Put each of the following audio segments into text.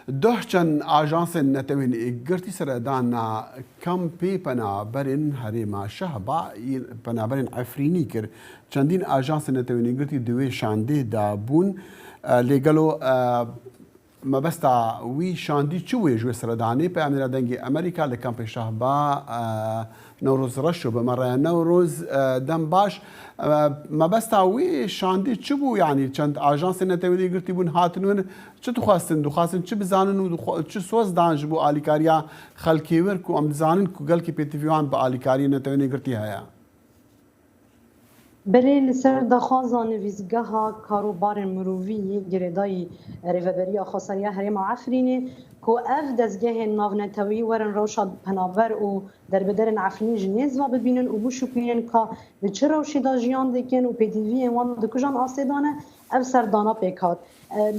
دوحچن آژانس نتوین گرتی سردانا کمپی پنا برین هریما شهبا پنا برین عفرینی کر چندین آژانس نتوین گرتی دوی شانده دا بون لگلو مبستا وی شاندی چوی جو سردانی په امیر دنگی امریکا لکمپ شهبا نوروز رشو بمره نوروز دم باش مبستا وی شاندی چبو یعنی چند آژانس نتوینی گرتی بون هاتنون چه دخواستن چه بزانن و چه سوز دانج بو آلیکاریا خلکی ور کو ام زانن کو گل کی پیتیوان با آلیکاری نتوینی گرتی هيا بله لسر دخوازان ویزگاه کاروبار مرووی گردای ریوبریا خاصریا هرم عفرینه کو اف دزگاه ناونتوی ورن روشا پناور و در بدرن عفرینی جنیز و ببینن و بوشو پینن که به چه روشی دا جیان دکن و پیدیوی وان دکجان آسیدانه اف سردانا پیکات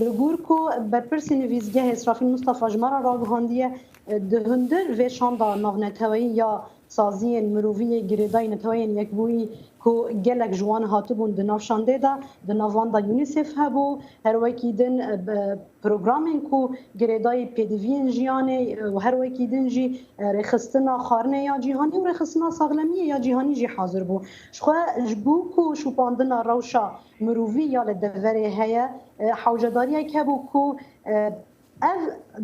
لگور کو برپرسی نویزگاه اسرافیل مصطفى جمارا راگهاندیه دهندر و شاندا ناونتوی یا سازی مرووی گردای نتوین یک بوی کو گلک جوان هاتبون د نافشانده دا د ناوان دا یونیسف هبو هر وکی دن پروگرامین کو گردای پیدوین جیانه و هر وکی دن جی رخصتنا خارنه یا جهانی و رخصتنا ساغلمی یا جهانی جی حاضر بو شخو جبو کو شوپاندنا روشا مرووی یا لدوره هيا حوجداری که بو کو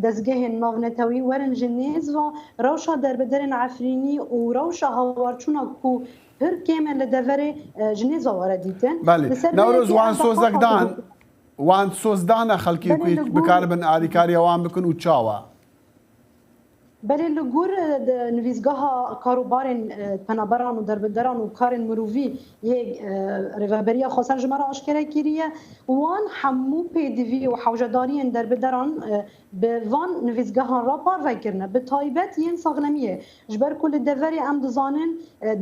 دزگاه ناونتوی ورن جنیز و روشا در بدرن عفرینی و روشا هاورچونا کو هر کیمه لدوره جنیز واردیتن بله نوروز وان سوزدان خلکی بکاربن آلیکاری وان بکن و چاوا بله لگور نویزگاه کاروبار پنابران و دربدران و کار مرووی یک ریوبریا خاصن جمعه آشکره کریه وان همو پیدوی و حوجداری دربدران به وان نویزگاه را پار کرنه به تایبت ین ساغلمیه جبر کل دوری ام دزانن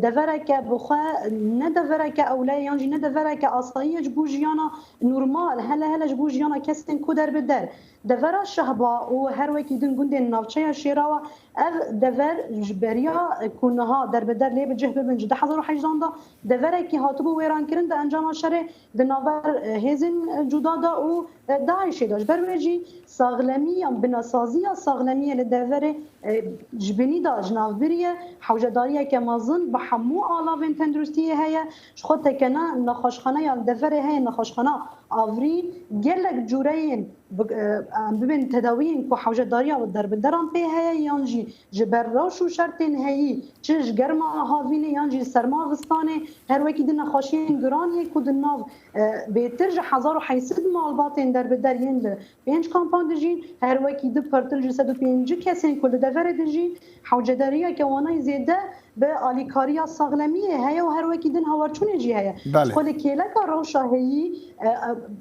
دوره که بخواه نه دوره که اوله یانجی نه دوره که آسایی جبو جیانا نورمال هلا جبو جیانا کسین کو دربدر دوره شهبا و هر وکی دن گوند ناوچه شیراوه اف دور جبریا کنها دربدر لی بجه ببنج ده حضر و حجزان دا دوره که هاتبو ویران کرن ده انجام شره ده ناور هیزن جدا دا و داعشی داشت برویجی ساغلمی بناسازی ساغلمی لدوره جبنی دا جناوبریه حوجداریه که مازن به همو آلاوین تندرستیه هیا خود تکنه نخاشخانه یا دوره هیا نخاشخانه آورین گلک جورین ببین تداوین که حوجداریه و دربدران پی هیا یانجی جبر راش و شرطین هایی چش گرما هاوینه یانجی سرما غستانه هر وکی دن نخاشین گرانیه که دناو بهتر جه 1080 مالباتین دربدر یند 5 کامپان دجین هر وکی دو پرتل جسد و 5 کسین کل دوره دجین حوجداریه که وانای زیده به آلیکاریا ساغلمیه هیا و هر وکی دن هاورچونه جی هیا خود کلک روشا هایی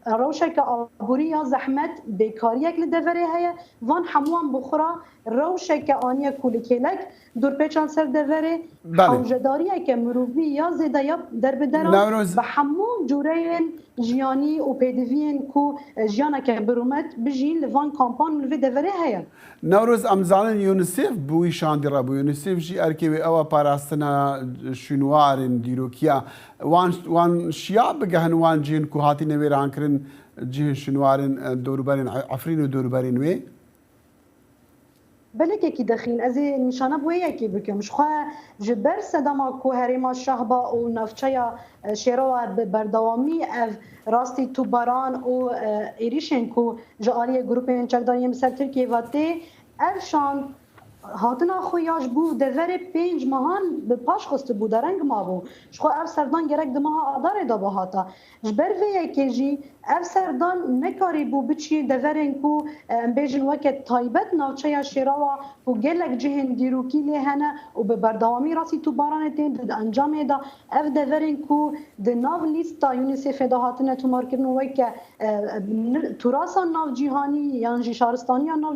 روشا که آبوری یا زحمت بیکاریه که دوره هیا وان هموان بخورا روشا که آنیا کل کلک دور پیچان سر دوره حوجداریه که مروبی یا زیده یا در بدران به همون جوره جیانی و پیدوین کو جیانا که برومت بجین لوان کامپان لوی دوره هیا نوروز امزانن یونیسف بوی شاندی را بو یونیسف جی ارکیوی او پاراستنا شنوارن دیروکیا وان شیاب بگهن وان جین کو هاتی نویران کرن جین شنوارن دوربرین عفرین و دوربرین وی بله که دخین از نشانه بویه که بکم شخواه جبر صدما کو هریما شهبا و نفچه شیروا بردوامی راستی تو باران و ایریشن کو جالی گروپین چکداریم سر ترکیه و تی افشان هاتنا خویاش بو دوره 5 ماهان به پاش خسته بو درنگ ما بو شخو اف سردان گرک دماها آداره دا با هاتا جبر ویه که جی اف سردان نکاری بو بچی دورن کو بیجن وقت تایبت ناوچه شیراوا و گلک جهن دیروکی لیهنه و به بردوامی راسی تو باران تین د انجام دا اف دورن کو د ناو لیستا یونیسف دا هاتنه تو مارکرن وقت توراسا ناو جیهانی یعنی شهرستانی ناو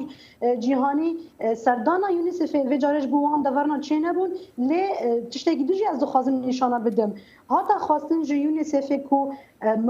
جیهانی سردان یونیسف و جارش بوان دورنا چه نبود لی تشتکی دوجی از دخوازم نشانه بدم هاتا خواستن جو یونیسف کو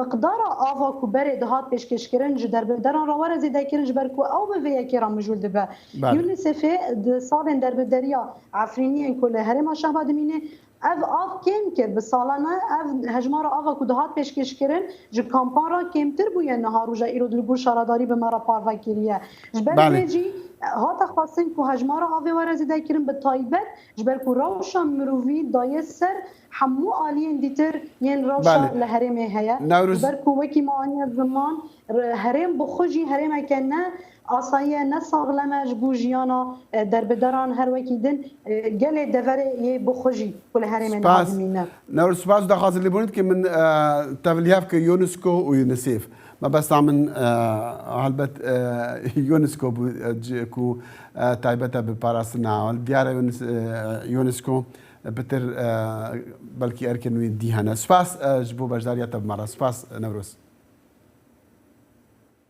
مقدار آوا کو بره دهات پیشکش کردن جو در بدران راوار زیده کردن جو برکو او به وی کی را مجول دبه یونیسف د سالن در بدریا عفرینی کل هرم شهباد مینه اف آف کم کرد به سالانه اف هجمار آوا کو دهات پیشکش کردن جو کامپان را کمتر بوی نهار روزا ایرو دلگور شاراداری به مرا پاروا کریه جبر جی هاتا خواستن کو هجمار آوا ورزیده کردن به تایبت جبر کو روشا مروی دای سر همو آلین دیتر ین روشا لهرم هيا جبر کو وکی معانی زمان هرم بخوجی هرم کنه آسایه نساغلمش بوجیانا در بدران هر وکی دن گل دوره یه بخوجی کل هرم نازمینه نور سپاس دخواست اللي بونت که من تبلیغ که یونسکو و یونیسف ما بس من هلبت یونسکو کو تایبتا به پاراستنا دیار یونسکو بتر بلکی ارکنوی دیهانه سپاس جبو بجداریت مرا سپاس نوروز